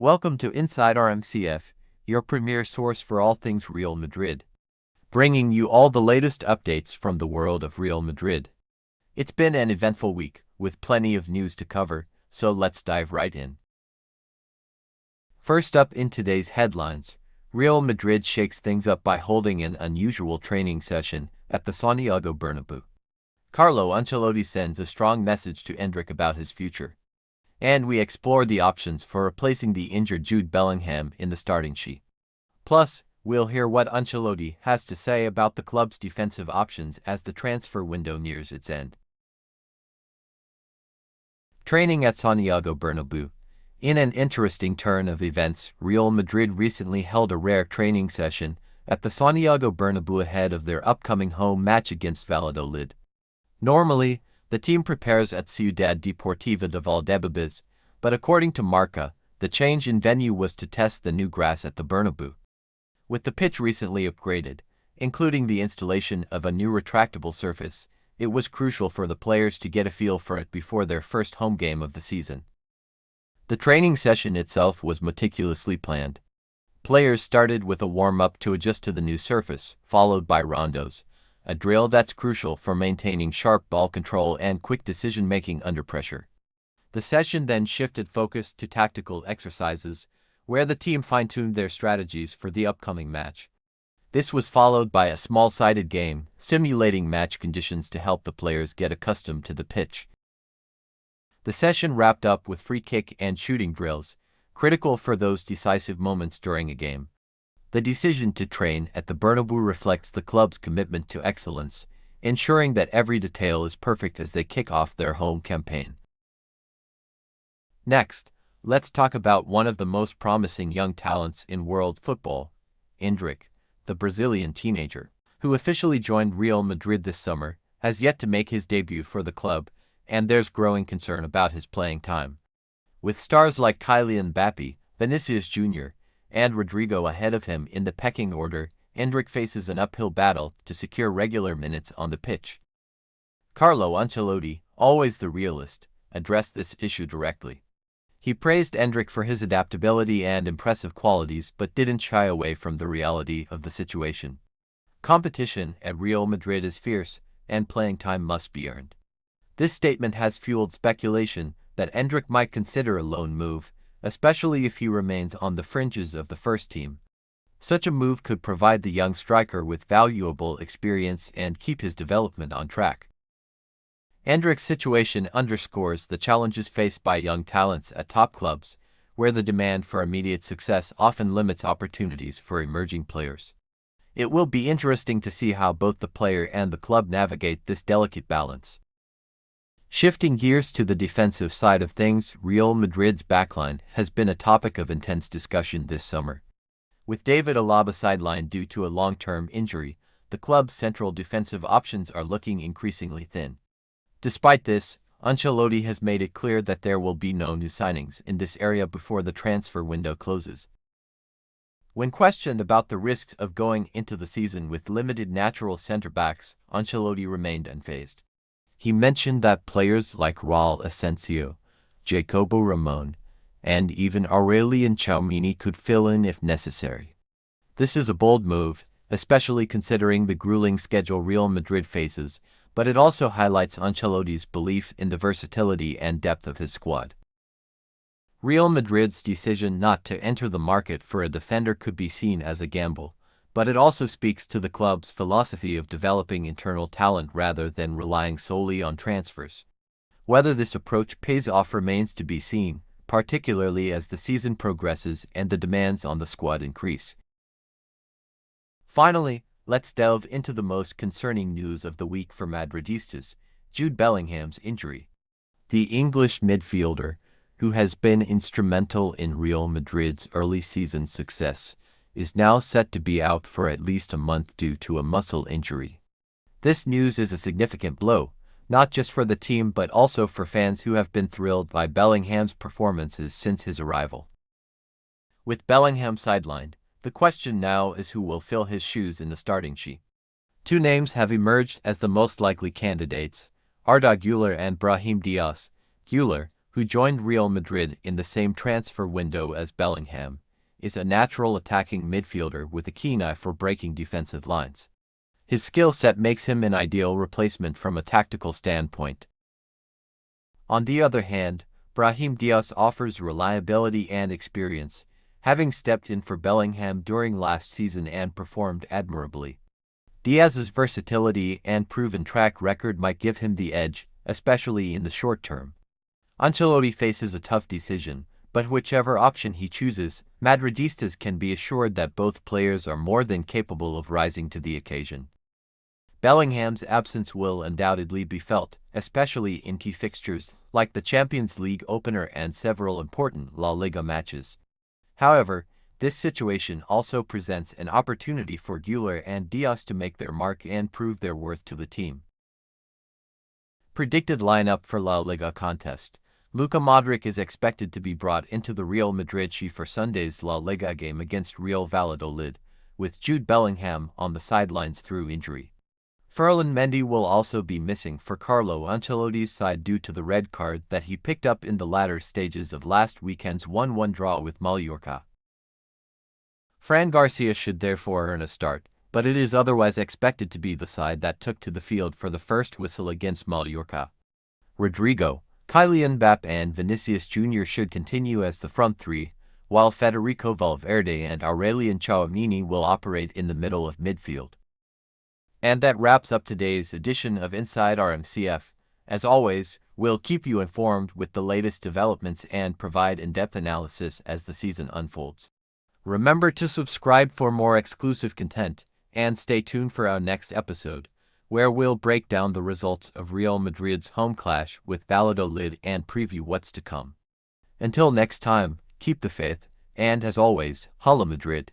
Welcome to InsideRMCF, your premier source for all things Real Madrid, bringing you all the latest updates from the world of Real Madrid. It's been an eventful week, with plenty of news to cover, so let's dive right in. First up in today's headlines, Real Madrid shakes things up by holding an unusual training session at the Santiago Bernabeu. Carlo Ancelotti sends a strong message to Endrick about his future. And we explore the options for replacing the injured Jude Bellingham in the starting sheet. Plus, we'll hear what Ancelotti has to say about the club's defensive options as the transfer window nears its end. Training at Santiago Bernabeu. In an interesting turn of events, Real Madrid recently held a rare training session at the Santiago Bernabeu ahead of their upcoming home match against Valladolid. Normally, the team prepares at Ciudad Deportiva de Valladolid, but according to Marca, the change in venue was to test the new grass at the Bernabeu. With the pitch recently upgraded, including the installation of a new retractable surface, it was crucial for the players to get a feel for it before their first home game of the season. The training session itself was meticulously planned. Players started with a warm-up to adjust to the new surface, followed by rondos, a drill that's crucial for maintaining sharp ball control and quick decision-making under pressure. The session then shifted focus to tactical exercises, where the team fine-tuned their strategies for the upcoming match. This was followed by a small-sided game, simulating match conditions to help the players get accustomed to the pitch. The session wrapped up with free kick and shooting drills, critical for those decisive moments during a game. The decision to train at the Bernabeu reflects the club's commitment to excellence, ensuring that every detail is perfect as they kick off their home campaign. Next, let's talk about one of the most promising young talents in world football, Endrick, the Brazilian teenager, who officially joined Real Madrid this summer, has yet to make his debut for the club, and there's growing concern about his playing time. With stars like Kylian Mbappé, Vinicius Jr., and Rodrigo ahead of him in the pecking order, Endrick faces an uphill battle to secure regular minutes on the pitch. Carlo Ancelotti, always the realist, addressed this issue directly. He praised Endrick for his adaptability and impressive qualities but didn't shy away from the reality of the situation. Competition at Real Madrid is fierce, and playing time must be earned. This statement has fueled speculation that Endrick might consider a loan move, especially if he remains on the fringes of the first team. Such a move could provide the young striker with valuable experience and keep his development on track. Endrick's situation underscores the challenges faced by young talents at top clubs, where the demand for immediate success often limits opportunities for emerging players. It will be interesting to see how both the player and the club navigate this delicate balance. Shifting gears to the defensive side of things, Real Madrid's backline has been a topic of intense discussion this summer. With David Alaba sidelined due to a long-term injury, the club's central defensive options are looking increasingly thin. Despite this, Ancelotti has made it clear that there will be no new signings in this area before the transfer window closes. When questioned about the risks of going into the season with limited natural center-backs, Ancelotti remained unfazed. He mentioned that players like Raul Asensio, Jacobo Ramon, and even Aurelien Tchouameni could fill in if necessary. This is a bold move, especially considering the grueling schedule Real Madrid faces, but it also highlights Ancelotti's belief in the versatility and depth of his squad. Real Madrid's decision not to enter the market for a defender could be seen as a gamble, but it also speaks to the club's philosophy of developing internal talent rather than relying solely on transfers. Whether this approach pays off remains to be seen, particularly as the season progresses and the demands on the squad increase. Finally, let's delve into the most concerning news of the week for Madridistas, Jude Bellingham's injury. The English midfielder, who has been instrumental in Real Madrid's early season success, is now set to be out for at least a month due to a muscle injury. This news is a significant blow, not just for the team but also for fans who have been thrilled by Bellingham's performances since his arrival. With Bellingham sidelined, the question now is who will fill his shoes in the starting sheet. Two names have emerged as the most likely candidates, Arda Güler and Brahim Diaz. Güler, who joined Real Madrid in the same transfer window as Bellingham, is a natural attacking midfielder with a keen eye for breaking defensive lines. His skill set makes him an ideal replacement from a tactical standpoint. On the other hand, Brahim Diaz offers reliability and experience, having stepped in for Bellingham during last season and performed admirably. Diaz's versatility and proven track record might give him the edge, especially in the short term. Ancelotti faces a tough decision, but whichever option he chooses, Madridistas can be assured that both players are more than capable of rising to the occasion. Bellingham's absence will undoubtedly be felt, especially in key fixtures like the Champions League opener and several important La Liga matches. However, this situation also presents an opportunity for Güler and Diaz to make their mark and prove their worth to the team. Predicted lineup for La Liga contest. Luka Modric is expected to be brought into the Real Madrid sheet for Sunday's La Liga game against Real Valladolid, with Jude Bellingham on the sidelines through injury. Ferland Mendy will also be missing for Carlo Ancelotti's side due to the red card that he picked up in the latter stages of last weekend's 1-1 draw with Mallorca. Fran Garcia should therefore earn a start, but it is otherwise expected to be the side that took to the field for the first whistle against Mallorca. Rodrigo, Kylian Mbappé and Vinicius Jr. should continue as the front three, while Federico Valverde and Aurelien Tchouaméni will operate in the middle of midfield. And that wraps up today's edition of Inside RMCF. As always, we'll keep you informed with the latest developments and provide in-depth analysis as the season unfolds. Remember to subscribe for more exclusive content, and stay tuned for our next episode, where we'll break down the results of Real Madrid's home clash with Valladolid and preview what's to come. Until next time, keep the faith, and as always, Hala Madrid.